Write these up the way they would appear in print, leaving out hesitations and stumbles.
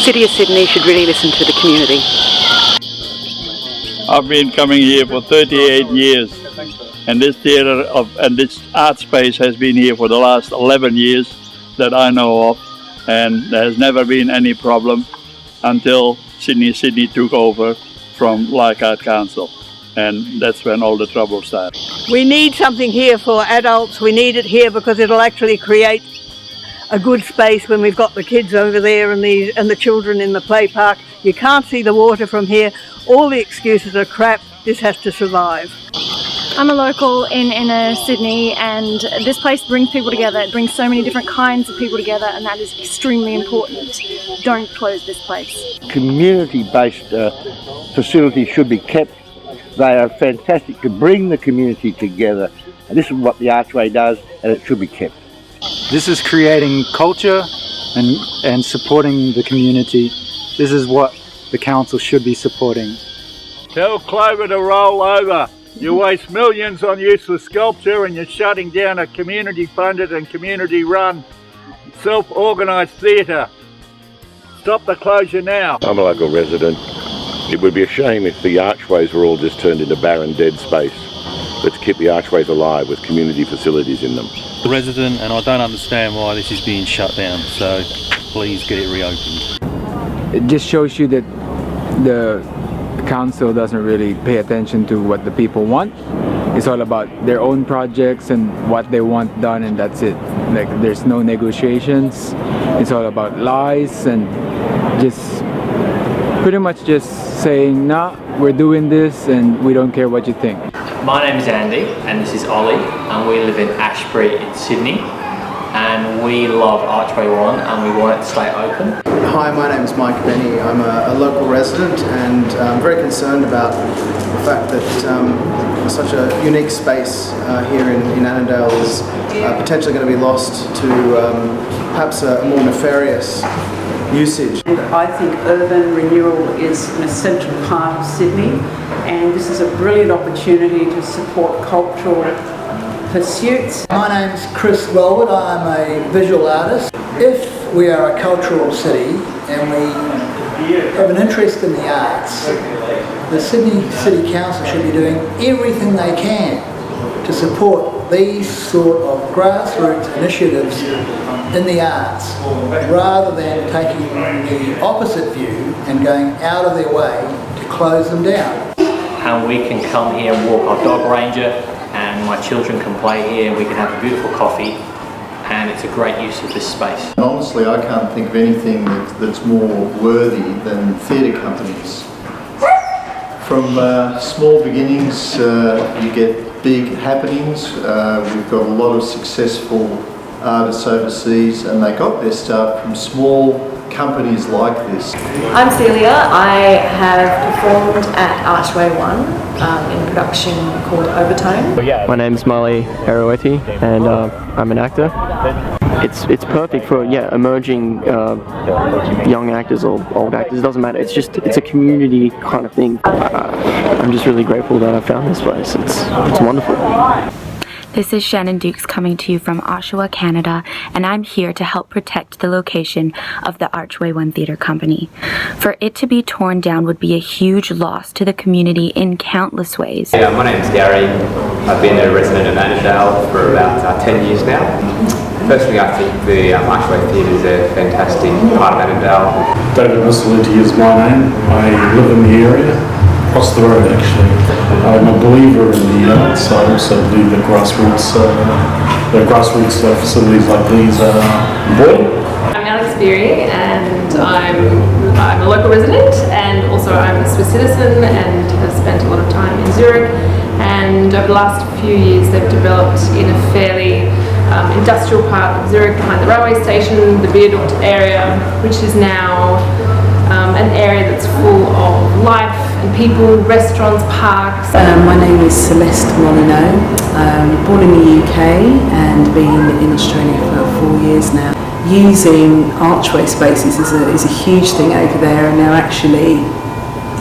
City of Sydney should really listen to the community. I've been coming here for 38 years, and this theatre and this art space has been here for the last 11 years that I know of, and there has never been any problem until Sydney took over from Leichhardt Council, and that's when all the trouble started. We need something here for adults. We need it here because it'll actually create a good space when we've got the kids over there and the children in the play park. You can't see the water from here. All the excuses are crap. This has to survive. I'm a local in inner Sydney, and this place brings people together. It brings so many different kinds of people together, and that is extremely important. Don't close this place. Community-based facilities should be kept. They are fantastic to bring the community together, and this is what the Archway does, and it should be kept. This is creating culture and supporting the community. This is what the council should be supporting. Tell Clover to roll over. You waste millions on useless sculpture, and you're shutting down a community-funded and community-run, self-organised theatre. Stop the closure now. I'm a local resident. It would be a shame if the archways were all just turned into barren dead space. Let's keep the archways alive with community facilities in them. The resident, and I don't understand why this is being shut down, so please get it reopened. It just shows you that the council doesn't really pay attention to what the people want. It's all about their own projects and what they want done, and that's it. Like, there's no negotiations. It's all about lies and just pretty much just saying, nah, we're doing this and we don't care what you think. My name is Andy and this is Ollie, and we live in Ashbury in Sydney, and we love Archway 1 and we want it to stay open. Hi, my name is Mike Benny. I'm a local resident, and I'm very concerned about the fact that such a unique space here in Annandale is potentially going to be lost to perhaps a more nefarious usage. And I think urban renewal is an essential part of Sydney, and this is a brilliant opportunity to support cultural pursuits. My name's Chris Rolwood. I'm a visual artist. If we are a cultural city and we have an interest in the arts, the Sydney City Council should be doing everything they can to support these sort of grassroots initiatives in the arts, rather than taking the opposite view and going out of their way to close them down. And we can come here and walk our dog ranger, and my children can play here, we can have a beautiful coffee, and it's a great use of this space. Honestly, I can't think of anything that's more worthy than theatre companies. From small beginnings, you get big happenings. We've got a lot of successful artists overseas, and they got their start from small companies like this. I'm Celia. I have performed at Archway 1 in a production called Overtone. My name's Molly Haraweti, and I'm an actor. It's perfect for emerging young actors or old actors. It doesn't matter. It's a community kind of thing. I'm just really grateful that I found this place. It's wonderful. This is Shannon Dukes coming to you from Oshawa, Canada, and I'm here to help protect the location of the Archway 1 Theatre Company. For it to be torn down would be a huge loss to the community in countless ways. Yeah, my name's Gary. I've been a resident of Annandale for about 10 years now. Personally, I think the Archway Theatre is a fantastic part of Annandale. David Mussolini is my name. I live in the area. Across the road, actually. I'm a believer in the arts. I also believe that grassroots facilities like these are important. I'm Alex Beery, and I'm a local resident, and also I'm a Swiss citizen and have spent a lot of time in Zurich. And over the last few years, they've developed in a fairly industrial part of Zurich, behind the railway station, the Viaduct area, which is now an area that's full of life and people, restaurants, parks. My name is Celeste Molyneux. Born in the UK and been in Australia for 4 years now. Using archway spaces is a huge thing over there, and they're actually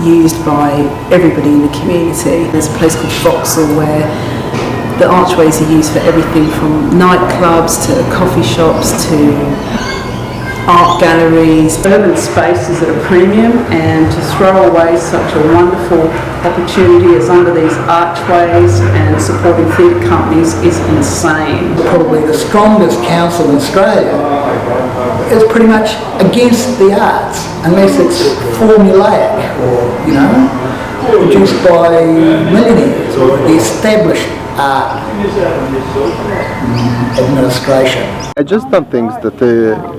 used by everybody in the community. There's a place called Vauxhall where the archways are used for everything from nightclubs to coffee shops to art galleries, urban spaces at a premium, and to throw away such a wonderful opportunity as under these archways and supporting theatre companies is insane. Probably the strongest council in Australia is pretty much against the arts unless it's formulaic or, you know, produced by millionaires or the established art administration. I just don't think that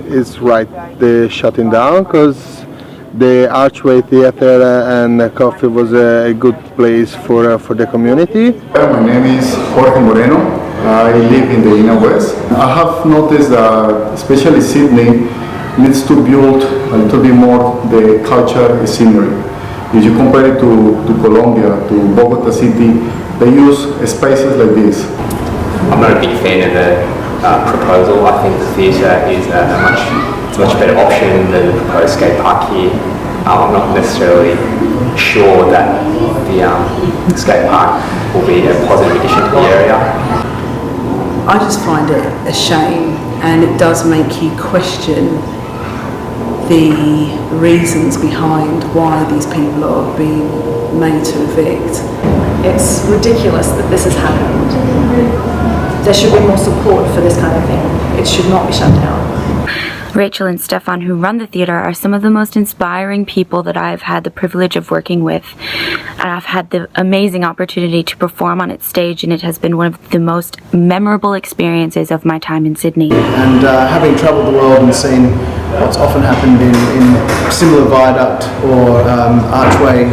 it's right they're shutting down, because the Archway Theatre and Coffee was a good place for the community. My name is Jorge Moreno. I live in the inner west. I have noticed that especially Sydney needs to build a little bit more the culture scenery. If you compare it to Colombia, to Bogota City, they use spaces like this. I'm not a big fan of the proposal. I think the theatre is a much better option than the proposed skate park here. I'm not necessarily sure that the skate park will be a positive addition to the area. I just find it a shame, and it does make you question the reasons behind why these people are being made to evict. It's ridiculous that this has happened. There should be more support for this kind of thing. It should not be shut down. Rachel and Stefan, who run the theatre, are some of the most inspiring people that I've had the privilege of working with. And I've had the amazing opportunity to perform on its stage, and it has been one of the most memorable experiences of my time in Sydney. And having travelled the world and seen what's often happened in similar viaduct or archway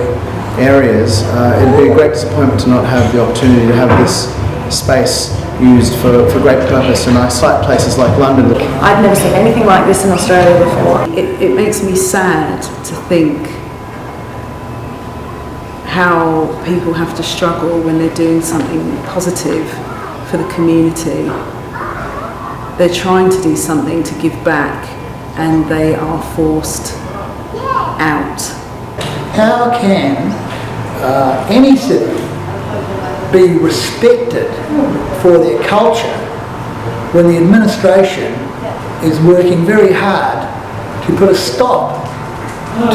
areas, it'd be a great disappointment to not have the opportunity to have this space used for great purpose, and I cite places like London. I've never seen anything like this in Australia before. It makes me sad to think how people have to struggle when they're doing something positive for the community. They're trying to do something to give back, and they are forced out. How can any city be respected for their culture when the administration is working very hard to put a stop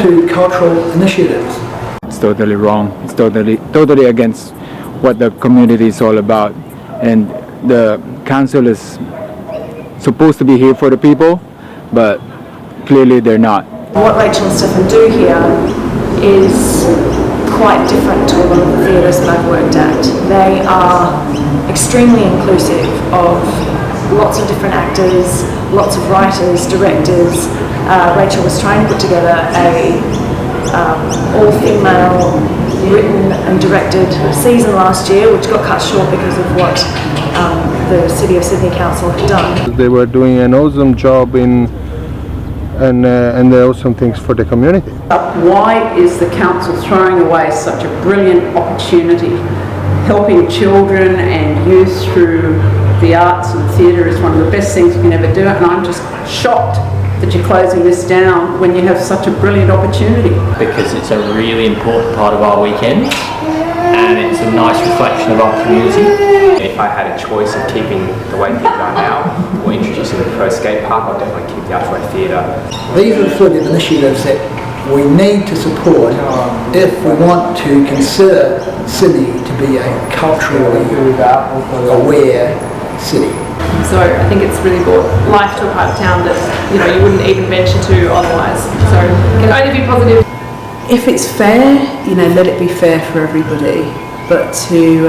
to cultural initiatives? It's totally wrong. It's totally against what the community is all about. And the council is supposed to be here for the people, but clearly they're not. What Rachel and Stefan do here is quite different to a lot of the theatres that I've worked at. They are extremely inclusive of lots of different actors, lots of writers, directors. Rachel was trying to put together a all-female written and directed season last year, which got cut short because of what the City of Sydney Council had done. They were doing an awesome job and awesome things for the community. Why is the council throwing away such a brilliant opportunity? Helping children and youth through the arts and theatre is one of the best things you can ever do, and I'm just shocked that you're closing this down when you have such a brilliant opportunity. Because it's a really important part of our weekend, and it's a nice reflection of our community. If I had a choice of keeping the way things are now or introducing the proposed skate park, I'd definitely keep the Archway Theatre. These are the sort of initiatives that we need to support if we want to consider Sydney to be a culturally aware city. So I think it's really brought life to a part of town that you wouldn't even venture to otherwise. So it can only be positive. If it's fair, let it be fair for everybody. But to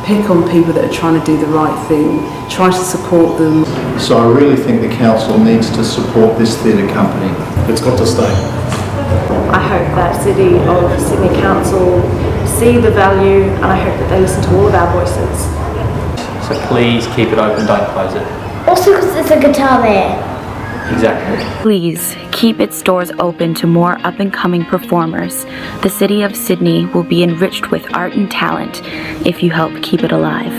pick on people that are trying to do the right thing, try to support them. So I really think the council needs to support this theatre company. It's got to stay. I hope that City of Sydney Council see the value, and I hope that they listen to all of our voices. So please keep it open, don't close it. Also because there's a guitar there. Exactly. Please keep its doors open to more up-and-coming performers. The City of Sydney will be enriched with art and talent if you help keep it alive.